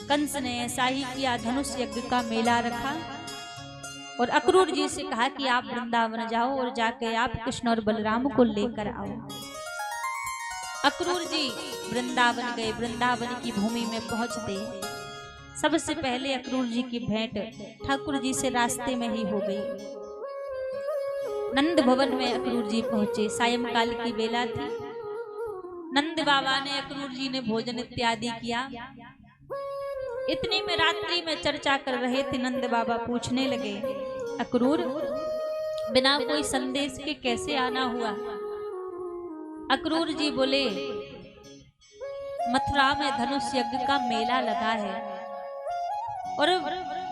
कंस ने ऐसा ही किया, धनुष यज्ञ का मेला रखा और अक्रूर जी से कहा कि आप वृंदावन जाओ और जाके आप कृष्ण और बलराम को लेकर आओ। अक्रूर जी वृंदावन गए। वृंदावन की भूमि में पहुंचते सबसे पहले अक्रूर जी की भेंट ठाकुर जी से रास्ते में ही हो गई। नंद भवन में अक्रूर जी पहुंचे। सायंकाल की बेला थी। नंद बाबा ने अक्रूर जी ने भोजन इत्यादि किया। इतने में रात्रि में चर्चा कर रहे थे। नंद बाबा पूछने लगे, अक्रूर बिना कोई संदेश के कैसे आना हुआ? अक्रूर जी बोले, मथुरा में धनुष यज्ञ का मेला लगा है और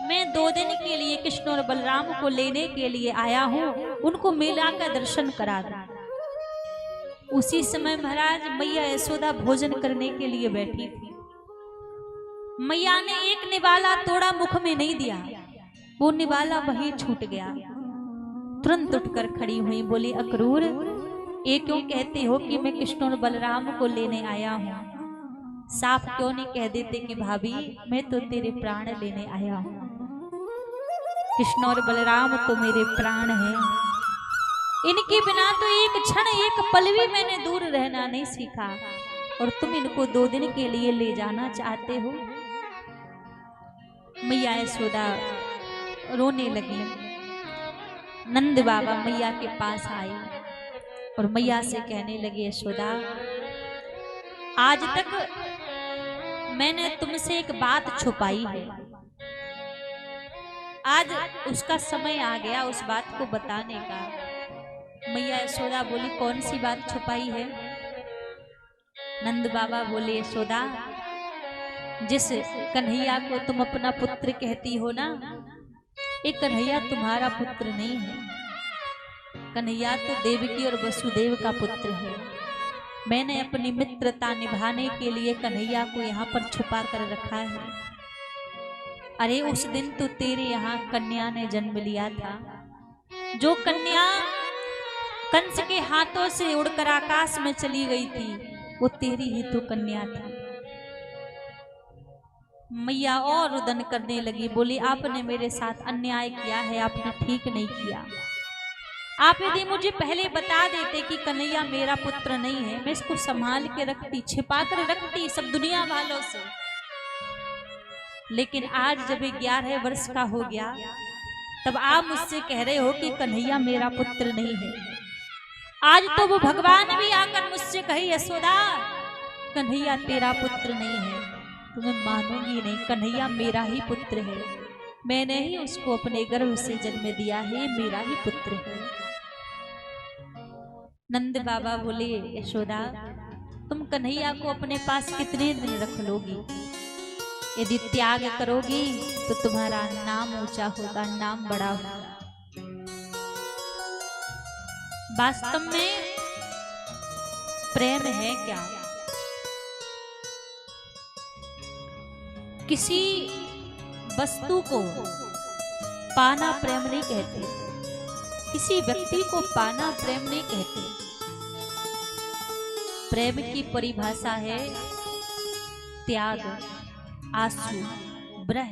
मैं 2 दिन के लिए कृष्ण और बलराम को लेने के लिए आया हूँ, उनको मेला का दर्शन करा दूं। उसी समय महाराज मैया यशोदा भोजन करने के लिए बैठी थी। मैया ने एक निवाला तोड़ा, मुख में नहीं दिया, वो निवाला वहीं छूट गया। तुरंत उठकर खड़ी हुई, बोली, अक्रूर ये क्यों कहते हो कि मैं कृष्ण और बलराम को लेने आया हूँ? साफ क्यों नहीं कह देते कि भाभी मैं तो तेरे प्राण लेने आया हूँ। कृष्ण और बलराम तो मेरे प्राण हैं, इनके बिना तो एक क्षण एक पल भी मैंने दूर रहना नहीं सीखा और तुम इनको 2 दिन के लिए ले जाना चाहते हो। मैया यशोदा रोने लगी। नंद बाबा मैया के पास आए और मैया से कहने लगे, यशोदा आज तक मैंने तुमसे एक बात छुपाई है, आज उसका समय आ गया उस बात को बताने का। मैया यशोदा बोली, कौन सी बात छुपाई है? नंद बाबा बोले, यशोदा जिस कन्हैया को तुम अपना पुत्र कहती हो ना, ये कन्हैया तुम्हारा पुत्र नहीं है। कन्हैया तो देवकी और वसुदेव का पुत्र है। मैंने अपनी मित्रता निभाने के लिए कन्हैया को यहाँ पर छुपा कर रखा है। अरे उस दिन तो तेरे यहाँ कन्या ने जन्म लिया था, जो कन्या कंस के हाथों से उड़कर आकाश में चली गई थी, वो तेरी ही तो कन्या थी। मैया और रुदन करने लगी, बोली, आपने मेरे साथ अन्याय किया है, आपने ठीक नहीं किया। आप यदि मुझे पहले बता देते कि कन्हैया मेरा पुत्र नहीं है, मैं इसको संभाल के रखती, छिपा कर रखती सब दुनिया वालों से। लेकिन आज जब 11 वर्ष का हो गया, तब आप मुझसे कह रहे हो कि कन्हैया मेरा पुत्र नहीं है। आज तो वो भगवान भी आकर मुझसे कहे, यशोदा कन्हैया तेरा पुत्र नहीं है, तो मैं मानूंगी नहीं। कन्हैया मेरा ही पुत्र है, मैंने ही उसको अपने गर्भ से जन्म दिया है, मेरा ही पुत्र है। नंद बाबा बोले, यशोदा तुम कन्हैया को अपने पास कितने दिन रख लोगी? यदि त्याग करोगी तो तुम्हारा नाम ऊंचा होगा, नाम बड़ा होगा। वास्तव में प्रेम है क्या? किसी वस्तु को पाना प्रेम नहीं कहते, किसी व्यक्ति को पाना प्रेम नहीं कहते। प्रेम की परिभाषा है त्याग, आंसू, ब्रह,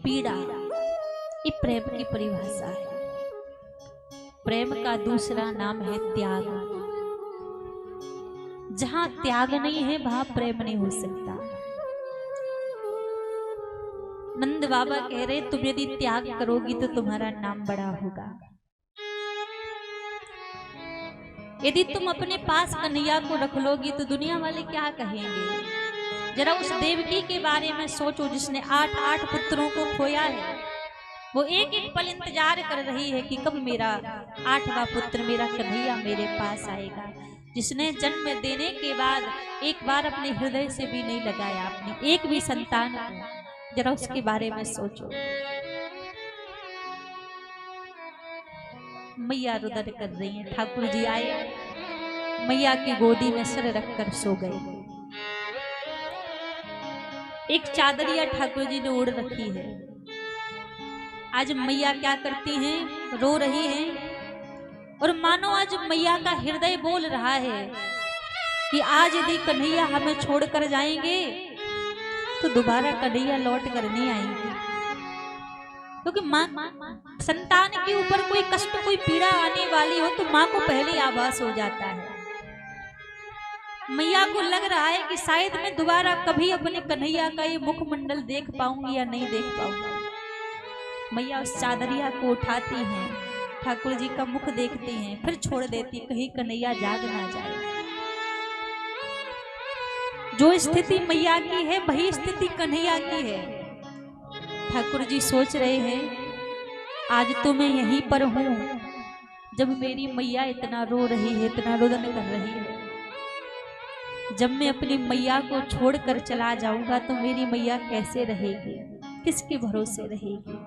पीड़ा, ये प्रेम की परिभाषा है। प्रेम का दूसरा नाम है त्याग। जहां त्याग नहीं है वहां प्रेम नहीं हो सकता। नंद बाबा कह रहे, तुम यदि त्याग करोगी तो तुम्हारा नाम बड़ा होगा। यदि तुम अपने पास कन्हैया को रख लोगी तो दुनिया वाले क्या कहेंगे? जरा उस देवकी के बारे में सोचो, जिसने 8 पुत्रों को खोया है। वो एक एक पल इंतजार कर रही है कि कब मेरा 8वां पुत्र, मेरा कन्हैया मेरे पास आएगा। जिसने जन्म देने के बाद एक बार अपने हृदय से भी नहीं लगाया अपने एक भी संतान को। जरा उसके बारे में सोचो। मैया रुदन कर रही हैं। ठाकुर जी आए, मैया की गोदी में सिर रखकर सो गए। एक चादरिया ठाकुर जी ने ओढ़ रखी है। आज मैया क्या करती हैं? रो रही हैं। और मानो आज मैया का हृदय बोल रहा है कि आज यदि कन्हैया हमें छोड़कर जाएंगे तो दोबारा कन्हैया लौट कर नहीं आएंगे, क्योंकि माँ संतान के ऊपर कोई कष्ट कोई पीड़ा आने वाली हो तो माँ को पहले आभास हो जाता है। मैया को लग रहा है कि शायद मैं दोबारा कभी अपने कन्हैया का ये मुखमंडल देख पाऊंगी या नहीं देख पाऊंगी। मैया उस चादरिया को उठाती हैं, ठाकुर जी का मुख देखते हैं, फिर छोड़ देती, कहीं कन्हैया जाग ना जाए। जो स्थिति मैया की है वही स्थिति कन्हैया की है। ठाकुर जी सोच रहे हैं आज तो मैं यहीं पर हूं, जब मेरी मैया इतना रो रही है, इतना रोदन कर रही है। जब मैं अपनी मैया को छोड़कर चला जाऊंगा तो मेरी मैया कैसे रहेगी, किसके भरोसे रहेगी।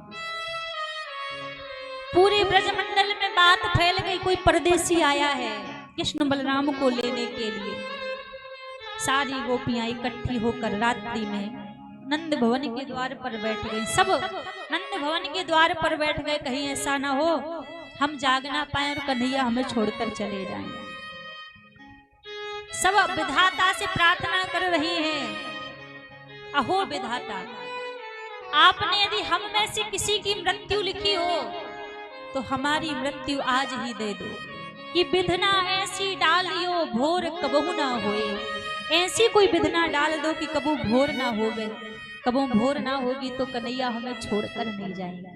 पूरे ब्रजमंडल में बात फैल गई, कोई परदेसी आया है कृष्ण बलराम को लेने के लिए। सारी गोपियां इकट्ठी होकर रात्रि में नंद भवन के द्वार पर बैठ गई। सब नंद भवन के द्वार पर बैठ गए, कहीं ऐसा ना हो हम जाग ना पाए और कन्हैया हमें छोड़कर चले जाएं। सब विधाता से प्रार्थना कर रही हैं, अहो विधाता, आपने यदि हम में से किसी की मृत्यु लिखी हो तो हमारी मृत्यु आज ही दे दो, कि विधना ऐसी डालियो भोर कबहू ना होए। ऐसी कोई विधना डाल दो कि कबू भोर ना होवे, कबू भोर ना होगी तो कन्हैया हमें छोड़कर नहीं जाएगा।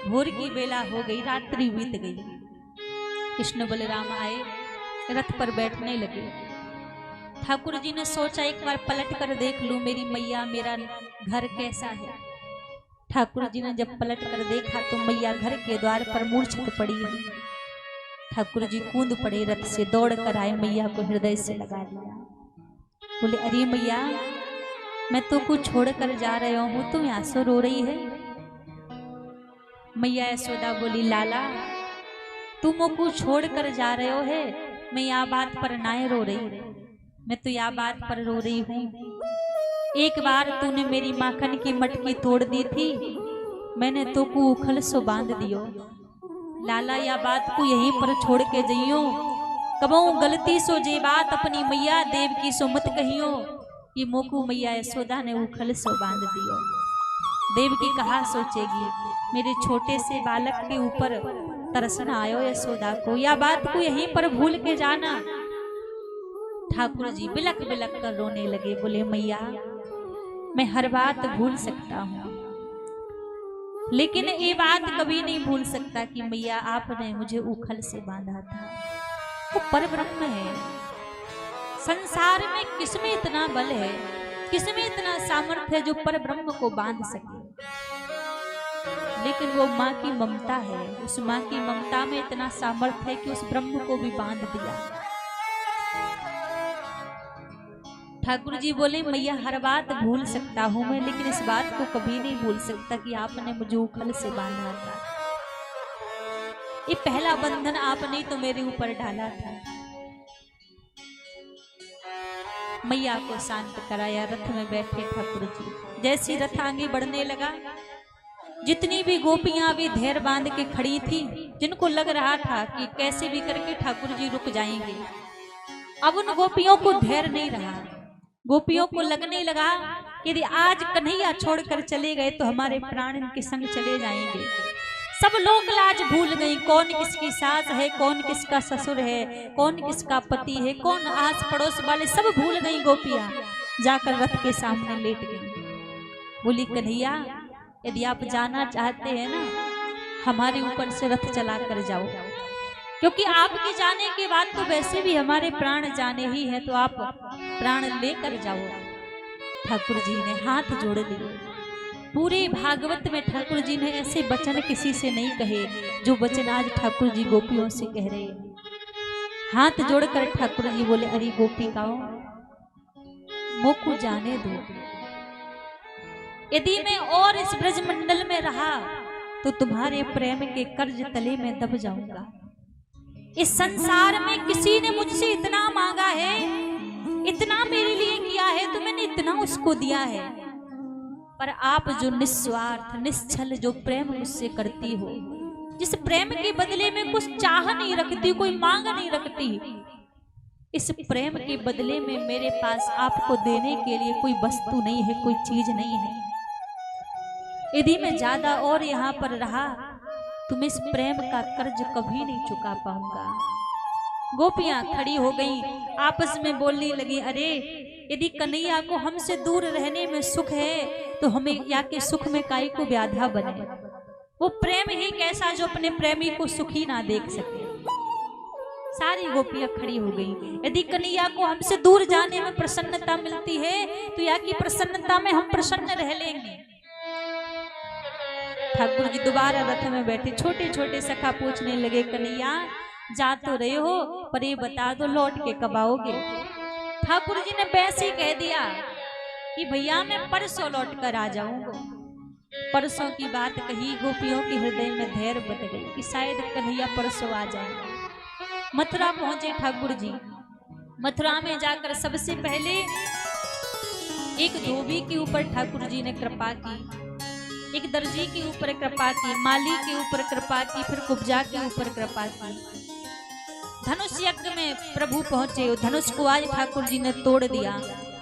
भोर की बेला हो गई, रात्रि बीत गई। कृष्ण बलराम आए, रथ पर बैठने लगे। ठाकुर जी ने सोचा एक बार पलट कर देख लूं मेरी मैया, मेरा घर कैसा है। ठाकुर जी ने जब पलट कर देखा तो मैया घर के द्वार पर मूर्छित पड़ी है। ठाकुर जी कूद पड़े, रथ से दौड़ कर आए, मैया को हृदय से लगा लिया। बोले अरे मैया, मैं तो कुछ छोड़ कर जा रहा हूं, तुम यहाँ से रो रही है। मैया यशोदा बोली लाला, तुम को छोड़ कर जा रहे हो है, मैं यह बात पर ना रो रही, मैं तो यह बात पर रो रही हूँ। एक बार तूने मेरी माखन की मटकी तोड़ दी थी, मैंने तो को उखल सो बांध दियो। लाला या बात को यहीं पर छोड़ के जइयो, कबहू गलती सो जे बात अपनी मैया देव की सो मत कहियो, कि मोकू मैया यशोदा ने उखल सो बांध दियो। देव की कहा सोचेगी, मेरे छोटे से बालक के ऊपर तरसना आयो यशोदा को, या बात को यहीं पर भूल के जाना। ठाकुर जी बिलक बिलक कर रोने लगे। बोले मैया, मैं हर बात भूल सकता हूँ, लेकिन ये बात कभी नहीं भूल सकता कि मैया आपने मुझे उखल से बांधा था। वो परब्रह्म है। संसार में किसमें इतना बल है, किसमें इतना सामर्थ्य है जो परब्रह्म को बांध सके। लेकिन वो माँ की ममता है, उस माँ की ममता में इतना सामर्थ्य है कि उस ब्रह्म को भी बांध दिया। ठाकुर जी बोले मैया, हर बात भूल सकता हूं मैं, लेकिन इस बात को कभी नहीं भूल सकता कि आपने मुझे उखल से बांधा था। ये पहला बंधन आपने तो मेरे ऊपर डाला था। मैया को शांत कराया, रथ में बैठे ठाकुर जी। जैसे रथ आगे बढ़ने लगा, जितनी भी गोपियां भी धैर्य बांध के खड़ी थी, जिनको लग रहा था कि कैसे भी करके ठाकुर जी रुक जाएंगे, अब उन गोपियों को धैर्य नहीं रहा। गोपियों को लगने लगा कि यदि आज कन्हैया छोड़कर चले गए तो हमारे प्राण इनके संग चले जाएंगे। सब लोग लाज भूल गई, कौन किसकी सास है, कौन किसका ससुर है, कौन किसका पति है, कौन आस पड़ोस वाले, सब भूल गई गोपियां। जाकर रथ के सामने लेट गई। बोली कन्हैया, यदि आप जाना चाहते हैं ना, हमारे ऊपर से रथ चला कर जाओ, क्योंकि आपके जाने के बाद तो वैसे भी हमारे प्राण जाने ही हैं, तो आप प्राण लेकर जाओ। ठाकुर जी ने हाथ जोड़ लिए। पूरे भागवत में ठाकुर जी ने ऐसे वचन किसी से नहीं कहे जो वचन आज ठाकुर जी गोपियों से कह रहे हैं। हाथ जोड़कर ठाकुर जी बोले, अरे गोपिकाओ, मोको जाने दो। यदि मैं और इस ब्रजमंडल में रहा तो तुम्हारे प्रेम के कर्ज तले में दब जाऊंगा। इस संसार में किसी ने मुझसे इतना मांगा है, इतना मेरे लिए किया है, तो मैंने इतना उसको दिया है। पर आप जो निस्वार्थ निश्चल जो प्रेम मुझसे करती हो, जिस प्रेम के बदले में कुछ चाह नहीं रखती, कोई मांग नहीं रखती, इस प्रेम के बदले में मेरे पास आपको देने के लिए कोई वस्तु नहीं है, कोई चीज नहीं है। यदि मैं ज्यादा और यहाँ पर रहा तो मैं इस प्रेम का कर्ज कभी नहीं चुका पाऊंगा। गोपियां खड़ी हो गईं, आपस में बोलने लगी, अरे यदि कन्हैया को हमसे दूर रहने में सुख है तो हमें या के सुख में काई को व्याधा बने। वो प्रेम ही कैसा जो अपने प्रेमी को सुखी ना देख सके। सारी गोपियां खड़ी हो गई। यदि कन्हैया को हमसे दूर जाने में प्रसन्नता मिलती है तो या की प्रसन्नता में हम प्रसन्न रह लेंगे। ठाकुर जी दोबारा रथ में बैठे, छोटे छोटे सखा पूछने लगे, कन्हैया जा तो रहे हो पर ये बता दो लौट के कब आओगे। ठाकुर जी ने वैसे ही कह दिया कि भैया मैं परसों लौट कर आ जाऊंगा। परसों की बात कही, गोपियों के हृदय में धैर्य बंध गई कि शायद कन्हैया परसों आ जाएंगे। मथुरा पहुंचे ठाकुर जी। मथुरा में जाकर सबसे पहले एक धोबी के ऊपर ठाकुर जी ने कृपा की, एक दर्जी के ऊपर कृपा की, माली के ऊपर कृपा की, फिर कुब्जा के ऊपर कृपा की। धनुष यज्ञ में प्रभु पहुंचे, धनुष को आज ठाकुर जी ने तोड़ दिया।